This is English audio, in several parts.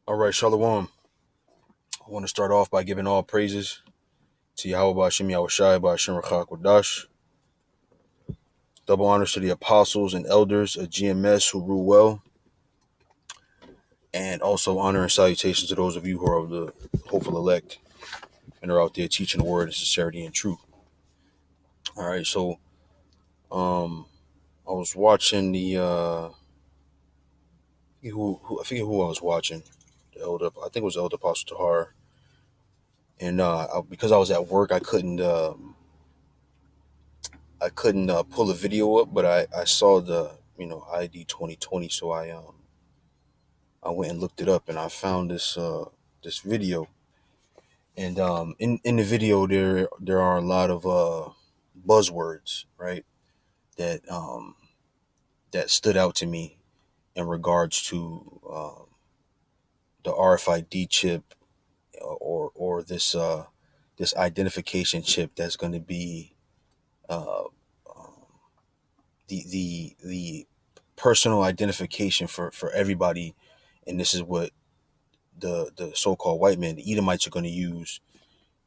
All right, Shalom. I want to start off by giving all praises to Yahweh Ba'Shem Yahushai Ba'Shem Rachak Wadash. Double honors to the apostles and elders of GMS who rule well. And also honor and salutations to those of you who are of the hopeful elect and are out there teaching the word of sincerity and truth. All right, so I was watching the I forget who I was watching. The elder, I think it was Elder Apostle Tahar. And because I was at work, I couldn't pull a video up, but I saw the ID 2020, so I went and looked it up, and I found this video, and in the video there are a lot of buzzwords, right, that stood out to me in regards to the RFID chip, or this identification chip that's going to be uh, the personal identification for everybody. And this is what the so-called white men, the Edomites, are going to use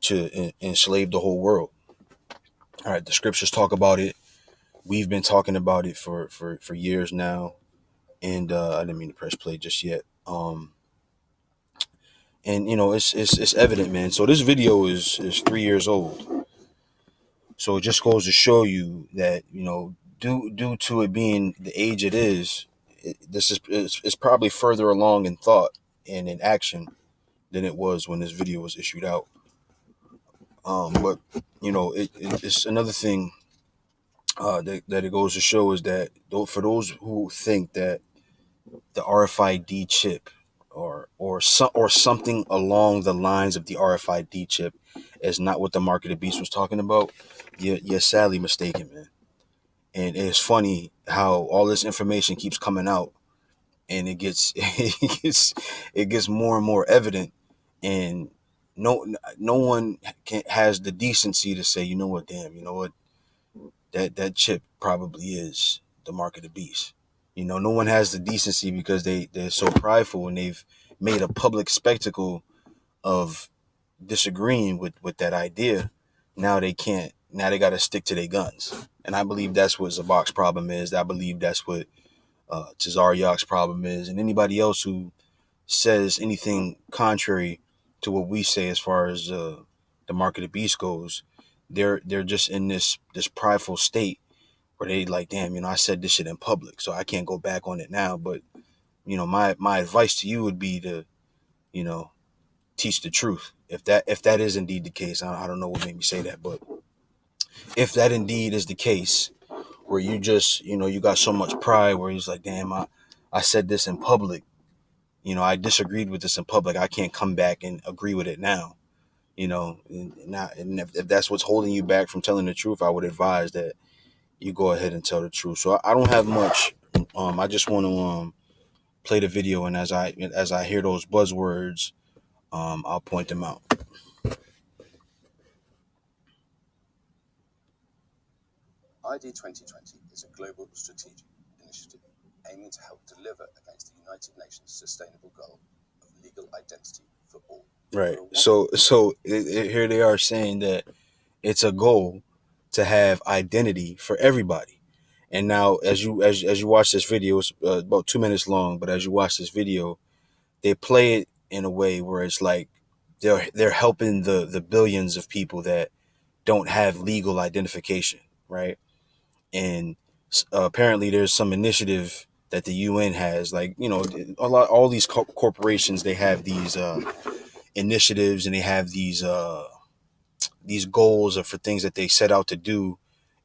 to enslave the whole world. All right, the scriptures talk about it. We've been talking about it for years now, and I didn't mean to press play just yet. And it's evident, man. So this video is 3 years old. So it just goes to show you that due to it being the age it is, this is it's probably further along in thought and in action than it was when this video was issued out. But it's another thing that it goes to show is that for those who think that the RFID chip or something along the lines of the RFID chip is not what the Mark of the Beast was talking about, you're sadly mistaken, man. And it's funny how all this information keeps coming out, and it gets it gets more and more evident, and no one has the decency to say, that chip probably is the mark of the beast. No one has the decency, because they're so prideful, and they've made a public spectacle of disagreeing with that idea. Now they can't. Now they got to stick to their guns, and I believe that's what Zabak's problem is. I believe that's what Tazariak's problem is, and anybody else who says anything contrary to what we say as far as the mark of the beast goes, they're just in this prideful state where they like, damn, I said this shit in public, so I can't go back on it now. But my advice to you would be to teach the truth. If that is indeed the case, I don't know what made me say that, but if that indeed is the case, where you just you got so much pride where he's like, damn, I said this in public, I disagreed with this in public, I can't come back and agree with it now. And if that's what's holding you back from telling the truth, I would advise that you go ahead and tell the truth. So I don't have much. I just want to play the video, and as I hear those buzzwords, I'll point them out. ID 2020 is a global strategic initiative aiming to help deliver against the United Nations sustainable goal of legal identity for all. Right. So here they are saying that it's a goal to have identity for everybody. And now, as you watch this video, it's about 2 minutes long, but as you watch this video, they play it in a way where it's like they're helping the billions of people that don't have legal identification, right? And apparently there's some initiative that the UN has, like, all these corporations, they have these initiatives, and they have these goals for things that they set out to do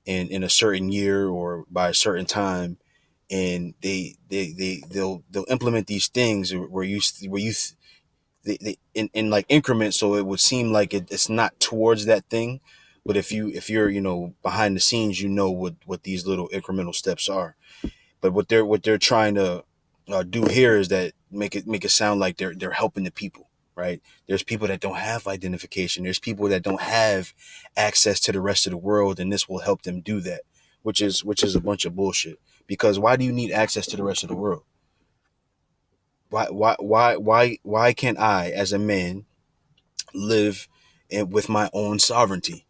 in a certain year or by a certain time, and they'll implement these things where they in like increments, so it would seem like it's not towards that thing, but if you're behind the scenes, what these little incremental steps are. But what they're trying to do here is that make it sound like they're helping the people, right? There's people that don't have identification. There's people that don't have access to the rest of the world, and this will help them do that, which is a bunch of bullshit. Because why do you need access to the rest of the world? Why can't I, as a man, live with my own sovereignty?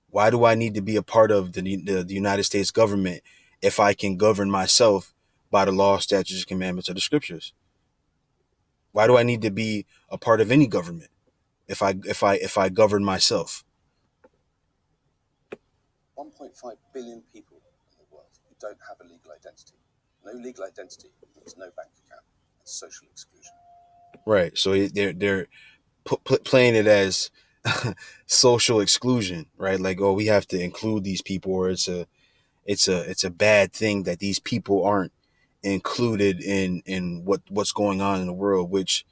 Why do I need to be a part of the United States government if I can govern myself by the law, statutes, and commandments of the scriptures? Why do I need to be a part of any government if I govern myself? 1.5 billion people in the world who don't have a legal identity. No legal identity means no bank account and social exclusion. Right. So they're playing it as social exclusion, right? Like, oh, we have to include these people, or it's a bad thing that these people aren't included in what's going on in the world. Which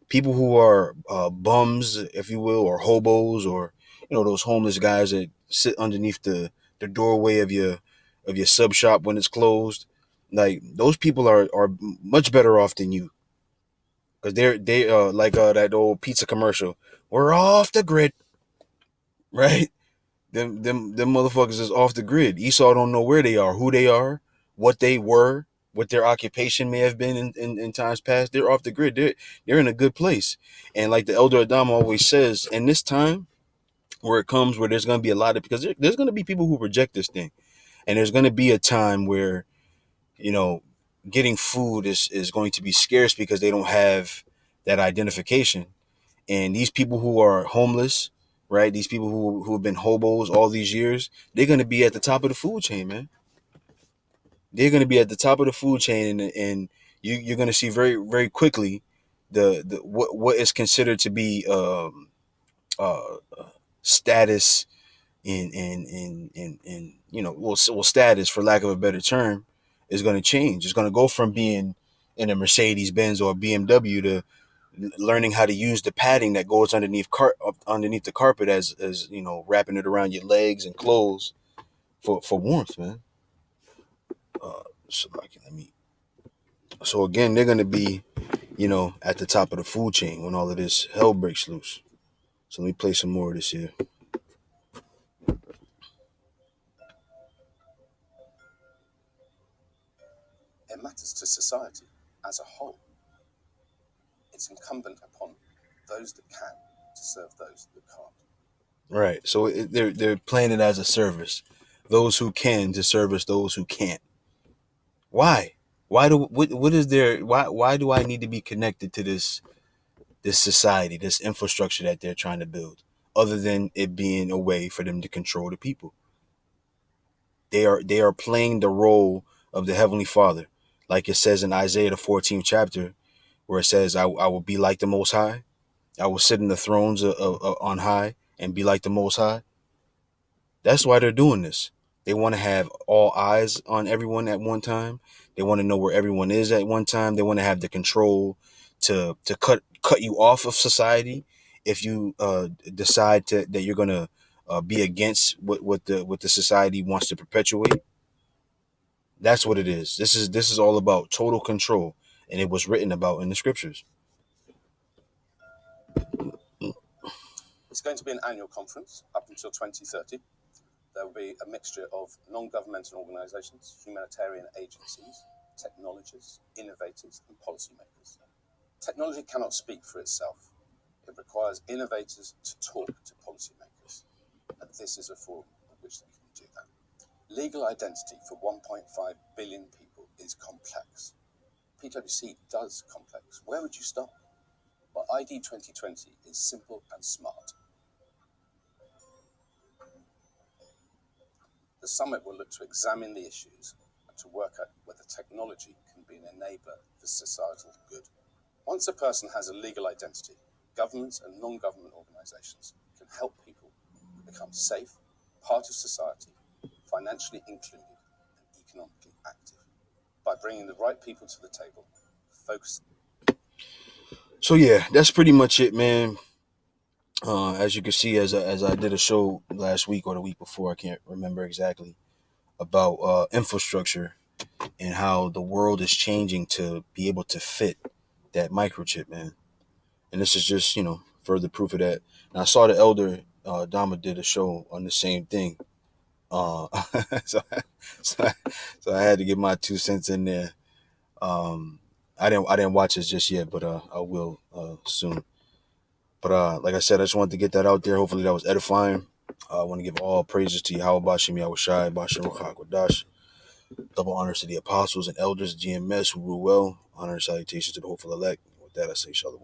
people who are bums, if you will, or hobos, or those homeless guys that sit underneath the doorway of your sub shop when it's closed, like those people are much better off than you, because they like that old pizza commercial. We're off the grid, right? Them motherfuckers is off the grid. Esau don't know where they are, who they are, what they were, what their occupation may have been in times past. They're off the grid. They're in a good place. And like the elder Adam always says, in this time where it comes where there's gonna be a lot of, because there's gonna be people who reject this thing. And there's gonna be a time where, you know, getting food is going to be scarce because they don't have that identification. And these people who are homeless, right? These people who have been hobos all these years, they're going to be at the top of the food chain, man. They're going to be at the top of the food chain, and you're going to see very very quickly the what is considered to be uh, status in well, status, for lack of a better term, is going to change. It's going to go from being in a Mercedes Benz or a BMW to learning how to use the padding that goes underneath the carpet, as wrapping it around your legs and clothes for warmth, man. So like, so again, they're gonna be at the top of the food chain when all of this hell breaks loose. So let me play some more of this here. It matters to society as a whole. It's incumbent upon those that can to serve those that can't. Right. So they're playing it as a service. Those who can to service those who can't. Why? What is there? Why do I need to be connected to this society, this infrastructure that they're trying to build, other than it being a way for them to control the people? They are playing the role of the Heavenly Father, like it says in Isaiah the 14th chapter, where it says, I will be like the Most High. I will sit in the thrones on high and be like the Most High. That's why they're doing this. They want to have all eyes on everyone at one time. They want to know where everyone is at one time. They want to have the control to cut you off of society if you decide that you're gonna be against what the society wants to perpetuate. That's what it is. This is all about total control, and it was written about in the scriptures. It's going to be an annual conference up until 2030. There will be a mixture of non-governmental organisations, humanitarian agencies, technologists, innovators and policymakers. Technology cannot speak for itself. It requires innovators to talk to policymakers. And this is a forum in which they can do that. Legal identity for 1.5 billion people is complex. PwC does complex. Where would you start? Well, ID 2020 is simple and smart. The summit will look to examine the issues and to work out whether technology can be an enabler for societal good. Once a person has a legal identity, governments and non-government organisations can help people become safe, part of society, financially included and economically active. By bringing the right people to the table, focus. So yeah, that's pretty much it, man. As you can see, as I did a show last week or the week before, I can't remember exactly, about infrastructure and how the world is changing to be able to fit that microchip, man. And this is just further proof of that. And I saw the elder Dama did a show on the same thing. Uh, so, so, I, so I had to get my 2 cents in there. Um, I didn't watch it just yet, but I will soon. But like I said, I just wanted to get that out there. Hopefully that was edifying. I want to give all praises to Yahweh Bashim Yahushai Bashim Ruchak Wadash. Double honors to the apostles and elders of GMS who rule well. Honor and salutations to the hopeful elect. With that, I say shalom.